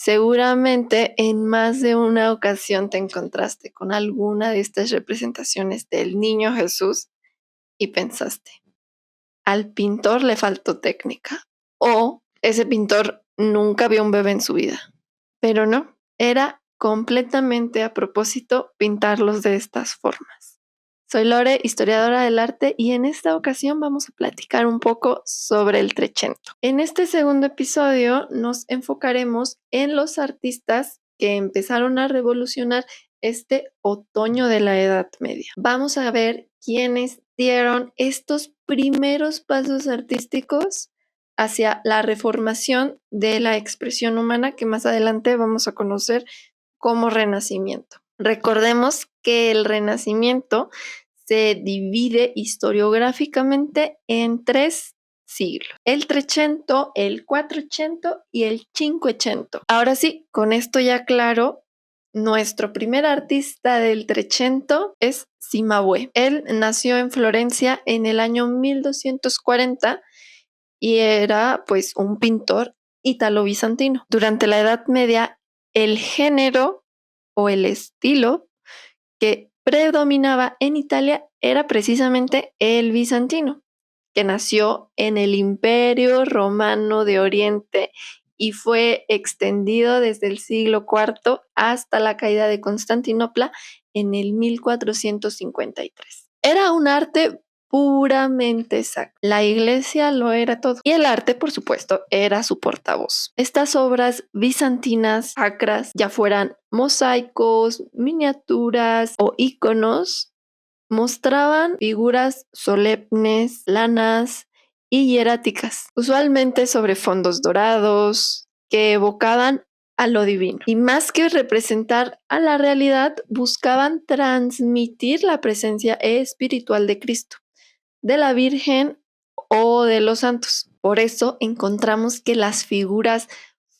Seguramente en más de una ocasión te encontraste con alguna de estas representaciones del niño Jesús y pensaste, al pintor le faltó técnica o ese pintor nunca vio un bebé en su vida. Pero no, era completamente a propósito pintarlos de estas formas. Soy Lore, historiadora del arte, y en esta ocasión vamos a platicar un poco sobre el Trecento. En este segundo episodio nos enfocaremos en los artistas que empezaron a revolucionar este otoño de la Edad Media. Vamos a ver quiénes dieron estos primeros pasos artísticos hacia la reformación de la expresión humana, que más adelante vamos a conocer como Renacimiento. Recordemos que el Renacimiento se divide historiográficamente en 3 siglos: el Trecento, el Quattrocento y el Cinquecento. Ahora sí, con esto ya claro, nuestro primer artista del Trecento es Cimabue. Él nació en Florencia en el año 1240 y era pues un pintor ítalo-bizantino. Durante la Edad Media, el género o el estilo que predominaba en Italia era precisamente el bizantino, que nació en el Imperio Romano de Oriente y fue extendido desde el siglo IV hasta la caída de Constantinopla en el 1453. Era un arte puramente sacro. La iglesia lo era todo. Y el arte, por supuesto, era su portavoz. Estas obras bizantinas sacras, ya fueran mosaicos, miniaturas o íconos, mostraban figuras solemnes, planas y hieráticas, usualmente sobre fondos dorados, que evocaban a lo divino. Y más que representar a la realidad, buscaban transmitir la presencia espiritual de Cristo, de la Virgen o de los santos. Por eso encontramos que las figuras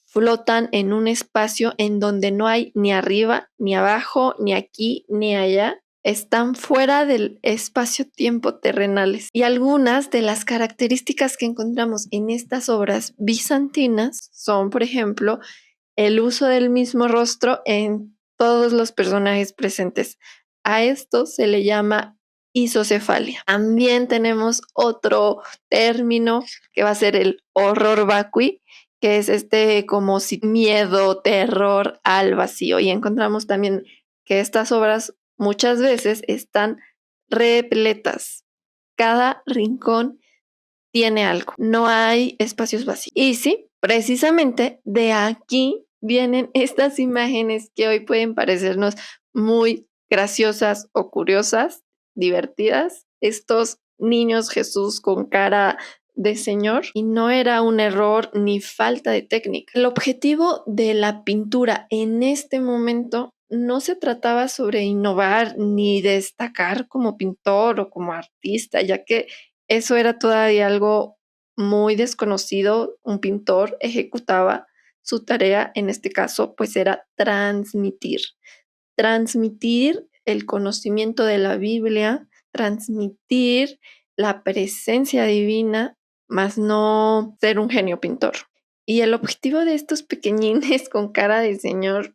flotan en un espacio en donde no hay ni arriba, ni abajo, ni aquí, ni allá. Están fuera del espacio-tiempo terrenales. Y algunas de las características que encontramos en estas obras bizantinas son, por ejemplo, el uso del mismo rostro en todos los personajes presentes. A esto se le llama isocefalia. También tenemos otro término que va a ser el horror vacui, que es como si miedo, terror al vacío. Y encontramos también que estas obras muchas veces están repletas. Cada rincón tiene algo. No hay espacios vacíos. Y sí, precisamente de aquí vienen estas imágenes que hoy pueden parecernos muy graciosas o curiosas, divertidas. Estos niños Jesús con cara de señor, y no era un error ni falta de técnica. El objetivo de la pintura en este momento no se trataba sobre innovar ni destacar como pintor o como artista, ya que eso era todavía algo muy desconocido. Un pintor ejecutaba su tarea, en este caso, pues era transmitir el conocimiento de la Biblia, transmitir la presencia divina, más no ser un genio pintor. Y el objetivo de estos pequeñines con cara de señor,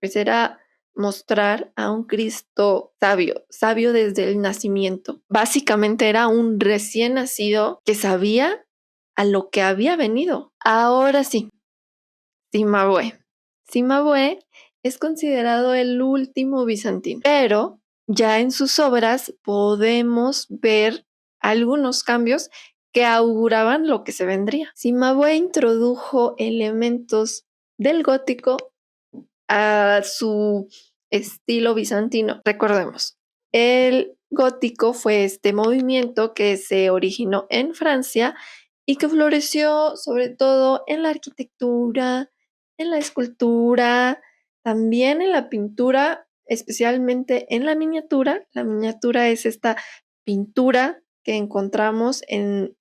pues era mostrar a un Cristo sabio desde el nacimiento. Básicamente era un recién nacido que sabía a lo que había venido. Ahora sí, Cimabue. Cimabue es considerado el último bizantino, pero ya en sus obras podemos ver algunos cambios que auguraban lo que se vendría. Cimabue introdujo elementos del gótico a su estilo bizantino. Recordemos, el gótico fue este movimiento que se originó en Francia y que floreció sobre todo en la arquitectura, en la escultura, también en la pintura, especialmente en la miniatura. La miniatura es esta pintura que encontramos en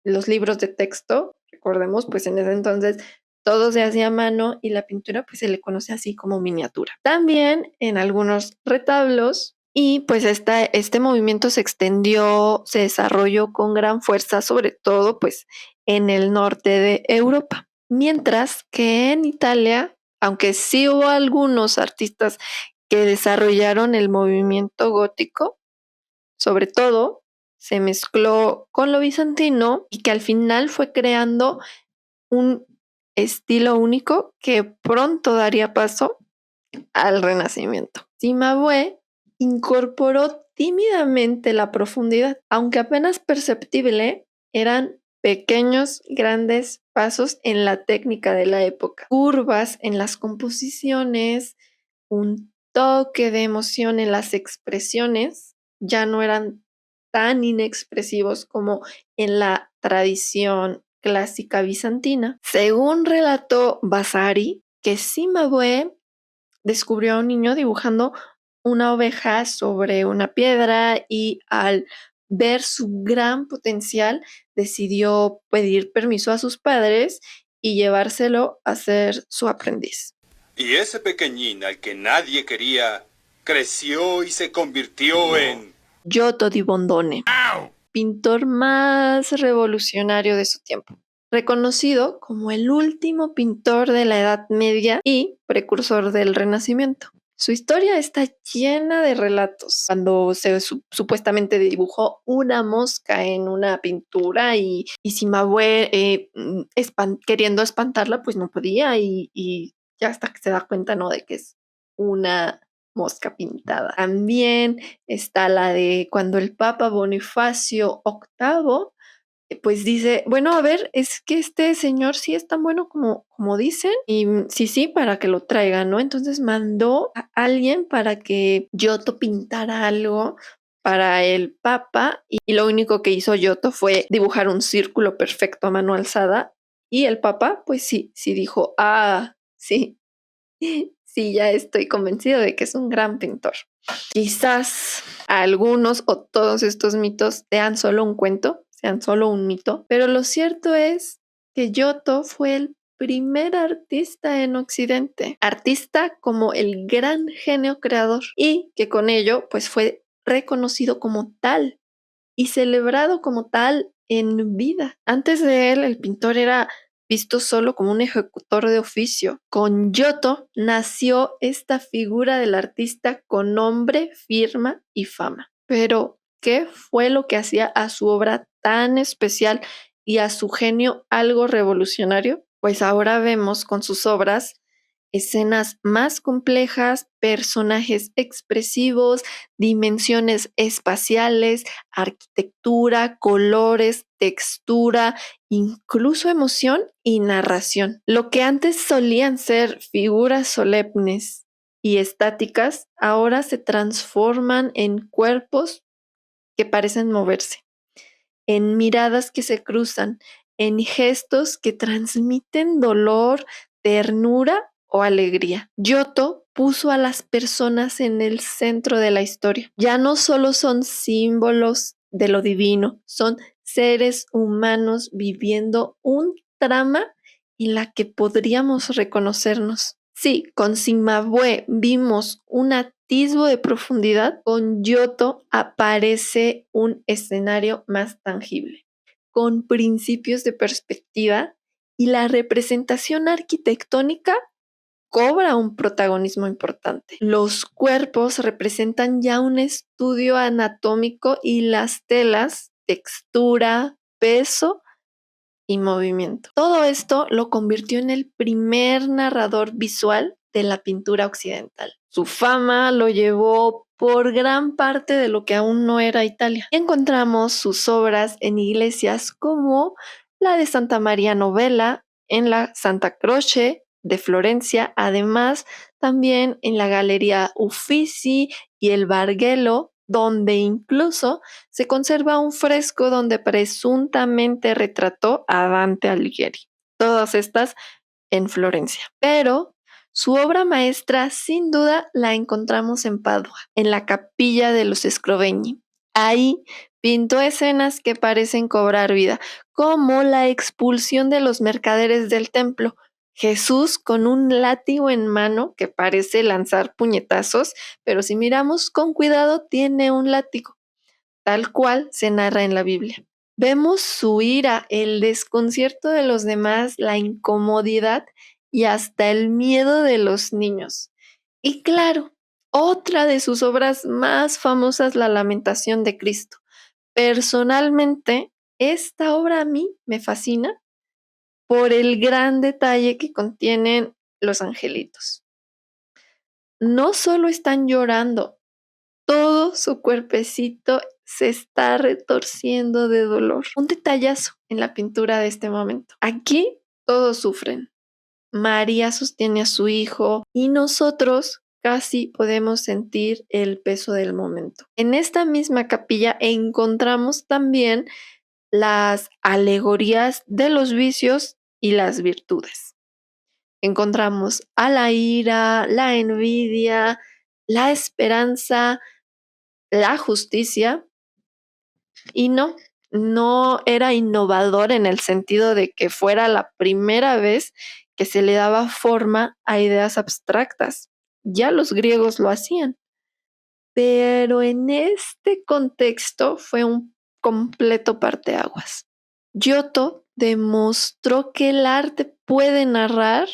los libros de texto. Recordemos, pues en ese entonces todo se hacía a mano y la pintura pues se le conoce así como miniatura. También en algunos retablos, y pues este movimiento se extendió, se desarrolló con gran fuerza, sobre todo pues en el norte de Europa. Mientras que en Italia, aunque sí hubo algunos artistas que desarrollaron el movimiento gótico, sobre todo se mezcló con lo bizantino y que al final fue creando un estilo único que pronto daría paso al Renacimiento. Cimabue incorporó tímidamente la profundidad, aunque apenas perceptible, eran pequeños, grandes pasos en la técnica de la época, curvas en las composiciones, un toque de emoción en las expresiones, ya no eran tan inexpresivos como en la tradición clásica bizantina. Según relató Vasari, que Cimabue descubrió a un niño dibujando una oveja sobre una piedra y al ver su gran potencial decidió pedir permiso a sus padres y llevárselo a ser su aprendiz. Y ese pequeñín al que nadie quería creció y se convirtió en... Giotto di Bondone, pintor más revolucionario de su tiempo, reconocido como el último pintor de la Edad Media y precursor del Renacimiento. Su historia está llena de relatos. Cuando se supuestamente dibujó una mosca en una pintura y Cimabue queriendo espantarla, pues no podía y ya hasta que se da cuenta, ¿no? De que es una mosca pintada. También está la de cuando el Papa Bonifacio VIII pues dice, bueno, a ver, es que este señor sí es tan bueno como dicen, y sí, para que lo traigan, ¿no? Entonces mandó a alguien para que Giotto pintara algo para el Papa, y lo único que hizo Giotto fue dibujar un círculo perfecto a mano alzada, y el Papa, pues sí dijo, sí, sí, ya estoy convencido de que es un gran pintor. Quizás algunos o todos estos mitos sean solo un cuento, sean solo un mito, pero lo cierto es que Giotto fue el primer artista en Occidente, artista como el gran genio creador y que con ello pues fue reconocido como tal y celebrado como tal en vida. Antes de él, el pintor era visto solo como un ejecutor de oficio. Con Giotto nació esta figura del artista con nombre, firma y fama. Pero, ¿qué fue lo que hacía a su obra tan especial y a su genio algo revolucionario? Pues ahora vemos con sus obras escenas más complejas, personajes expresivos, dimensiones espaciales, arquitectura, colores, textura, incluso emoción y narración. Lo que antes solían ser figuras solemnes y estáticas, ahora se transforman en cuerpos que parecen moverse, en miradas que se cruzan, en gestos que transmiten dolor, ternura o alegría. Giotto puso a las personas en el centro de la historia. Ya no solo son símbolos de lo divino, son seres humanos viviendo un trama en la que podríamos reconocernos. Sí, con Cimabue vimos un atisbo de profundidad, con Giotto aparece un escenario más tangible, con principios de perspectiva y la representación arquitectónica cobra un protagonismo importante. Los cuerpos representan ya un estudio anatómico y las telas, textura, peso y movimiento. Todo esto lo convirtió en el primer narrador visual de la pintura occidental. Su fama lo llevó por gran parte de lo que aún no era Italia. Y encontramos sus obras en iglesias como la de Santa María Novella, en la Santa Croce de Florencia, además también en la Galería Uffizi y el Bargello, donde incluso se conserva un fresco donde presuntamente retrató a Dante Alighieri. Todas estas en Florencia. Pero su obra maestra, sin duda, la encontramos en Padua, en la capilla de los Scrovegni. Ahí pintó escenas que parecen cobrar vida, como la expulsión de los mercaderes del templo. Jesús con un látigo en mano que parece lanzar puñetazos, pero si miramos con cuidado tiene un látigo, tal cual se narra en la Biblia. Vemos su ira, el desconcierto de los demás, la incomodidad y hasta el miedo de los niños. Y claro, otra de sus obras más famosas, La Lamentación de Cristo. Personalmente, esta obra a mí me fascina por el gran detalle que contienen los angelitos. No solo están llorando, todo su cuerpecito se está retorciendo de dolor. Un detallazo en la pintura de este momento. Aquí todos sufren. María sostiene a su hijo y nosotros casi podemos sentir el peso del momento. En esta misma capilla encontramos también las alegorías de los vicios y las virtudes. Encontramos a la ira, la envidia, la esperanza, la justicia, y no era innovador en el sentido de que fuera la primera vez que se le daba forma a ideas abstractas. Ya los griegos lo hacían, pero en este contexto fue un completo parteaguas. Giotto demostró que el arte puede narrar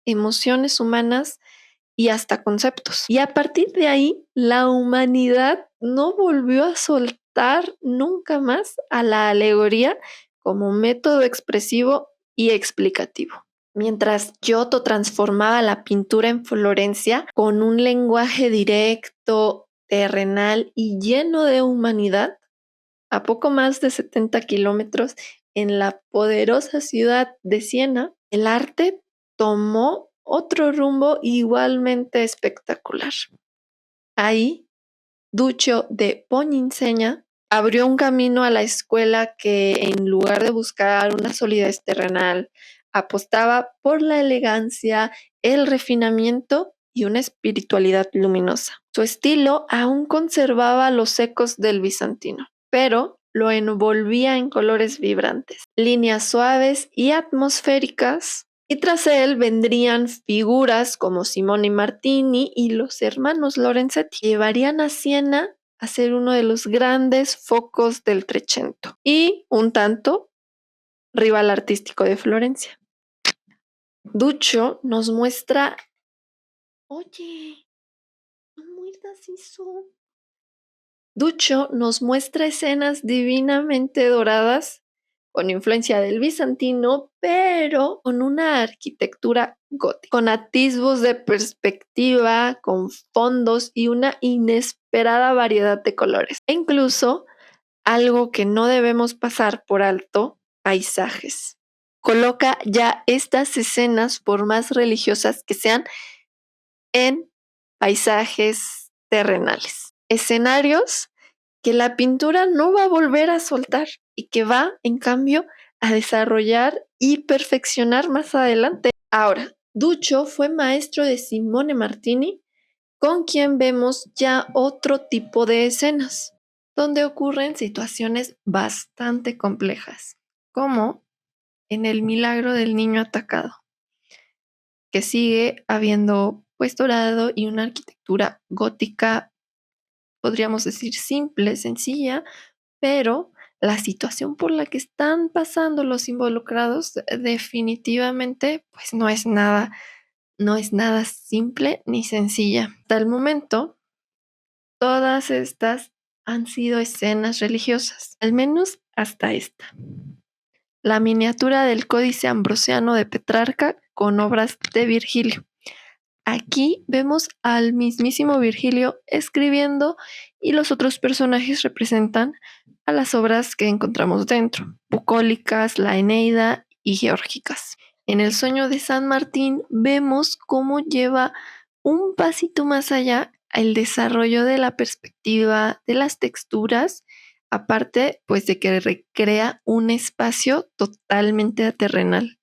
emociones humanas y hasta conceptos. Y a partir de ahí, la humanidad no volvió a soltar nunca más a la alegoría como método expresivo y explicativo. Mientras Giotto transformaba la pintura en Florencia con un lenguaje directo, terrenal y lleno de humanidad, a poco más de 70 kilómetros en la poderosa ciudad de Siena, el arte tomó otro rumbo igualmente espectacular. Ahí, Duccio de Poninsegna abrió un camino a la escuela que, en lugar de buscar una solidez terrenal, apostaba por la elegancia, el refinamiento y una espiritualidad luminosa. Su estilo aún conservaba los ecos del bizantino, pero lo envolvía en colores vibrantes, líneas suaves y atmosféricas, y tras él vendrían figuras como Simone Martini y los hermanos Lorenzetti, que llevarían a Siena a ser uno de los grandes focos del Trecento y un tanto rival artístico de Florencia. Duccio nos muestra, oye, no muerdas eso. Duccio nos muestra escenas divinamente doradas con influencia del bizantino, pero con una arquitectura gótica, con atisbos de perspectiva, con fondos y una inesperada variedad de colores. E incluso, algo que no debemos pasar por alto, paisajes. Coloca ya estas escenas, por más religiosas que sean, en paisajes terrenales. Escenarios que la pintura no va a volver a soltar y que va, en cambio, a desarrollar y perfeccionar más adelante. Ahora, Duccio fue maestro de Simone Martini, con quien vemos ya otro tipo de escenas, donde ocurren situaciones bastante complejas, como en El milagro del niño atacado, que sigue habiendo pues dorado y una arquitectura gótica, podríamos decir simple, sencilla, pero la situación por la que están pasando los involucrados definitivamente pues no es nada simple ni sencilla. Hasta el momento, todas estas han sido escenas religiosas, al menos hasta esta. La miniatura del Códice Ambrosiano de Petrarca con obras de Virgilio. Aquí vemos al mismísimo Virgilio escribiendo y los otros personajes representan a las obras que encontramos dentro, bucólicas, la Eneida y geórgicas. En el sueño de San Martín vemos cómo lleva un pasito más allá el desarrollo de la perspectiva, de las texturas, aparte pues de que recrea un espacio totalmente terrenal.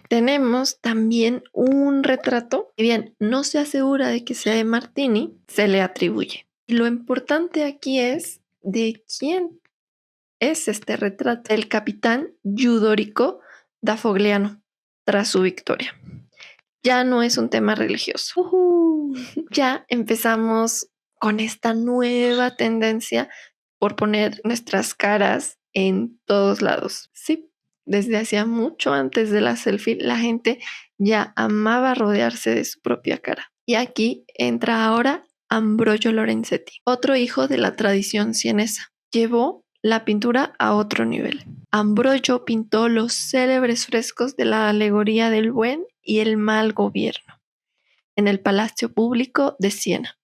Tenemos también un retrato, que bien no se asegura de que sea de Martini, se le atribuye. Y lo importante aquí es de quién es este retrato, el capitán Giudorico da Fogliano, tras su victoria. Ya no es un tema religioso. Ya empezamos con esta nueva tendencia por poner nuestras caras en todos lados. Sí, desde hacía mucho antes de la selfie, la gente ya amaba rodearse de su propia cara. Y aquí entra ahora Ambrogio Lorenzetti, otro hijo de la tradición sienesa. Llevó la pintura a otro nivel. Ambrogio pintó los célebres frescos de la alegoría del buen y el mal gobierno en el Palacio Público de Siena.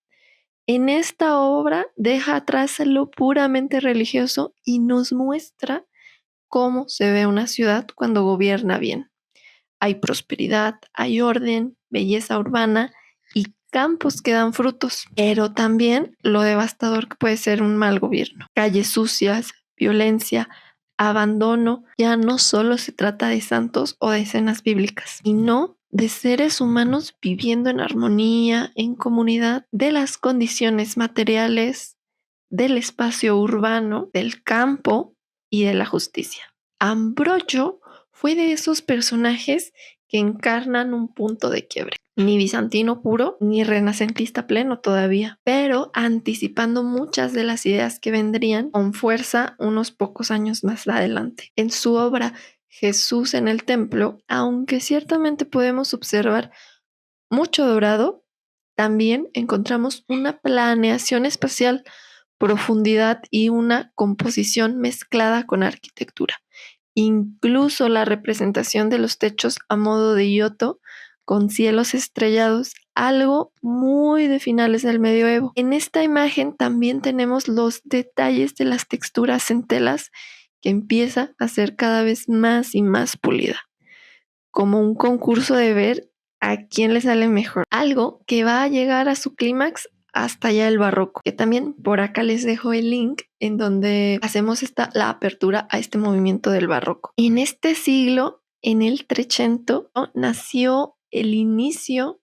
En esta obra deja atrás lo puramente religioso y nos muestra cómo se ve una ciudad cuando gobierna bien. Hay prosperidad, hay orden, belleza urbana y campos que dan frutos, pero también lo devastador que puede ser un mal gobierno. Calles sucias, violencia, abandono. Ya no solo se trata de santos o de escenas bíblicas, sino de seres humanos viviendo en armonía, en comunidad, de las condiciones materiales, del espacio urbano, del campo y de la justicia. Ambrogio fue de esos personajes que encarnan un punto de quiebre. Ni bizantino puro, ni renacentista pleno todavía, pero anticipando muchas de las ideas que vendrían con fuerza unos pocos años más adelante. En su obra Jesús en el templo, aunque ciertamente podemos observar mucho dorado, también encontramos una planeación espacial, profundidad y una composición mezclada con arquitectura. Incluso la representación de los techos a modo de Giotto, con cielos estrellados, algo muy de finales del medioevo. En esta imagen también tenemos los detalles de las texturas en telas que empieza a ser cada vez más y más pulida, como un concurso de ver a quién le sale mejor. Algo que va a llegar a su clímax hasta ya el barroco, que también por acá les dejo el link en donde hacemos la apertura a este movimiento del barroco. En este siglo, en el Trecento, nació el inicio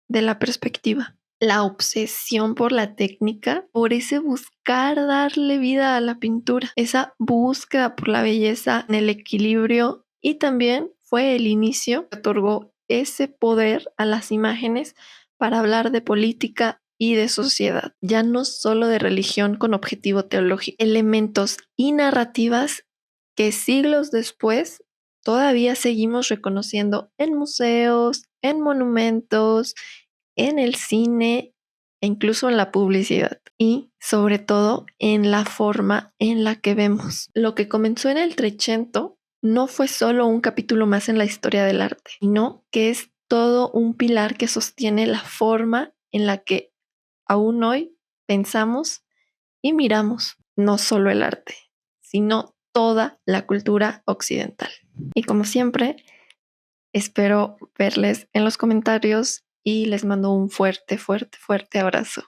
de la perspectiva, la obsesión por la técnica, por ese buscar darle vida a la pintura, esa búsqueda por la belleza en el equilibrio, y también fue el inicio que otorgó ese poder a las imágenes para hablar de política y de sociedad, ya no solo de religión con objetivo teológico, elementos y narrativas que siglos después todavía seguimos reconociendo en museos, en monumentos, en el cine e incluso en la publicidad, y sobre todo en la forma en la que vemos. Lo que comenzó en el Trecento no fue solo un capítulo más en la historia del arte, sino que es todo un pilar que sostiene la forma en la que aún hoy pensamos y miramos no solo el arte, sino toda la cultura occidental. Y como siempre, espero verles en los comentarios y les mando un fuerte, fuerte, fuerte abrazo.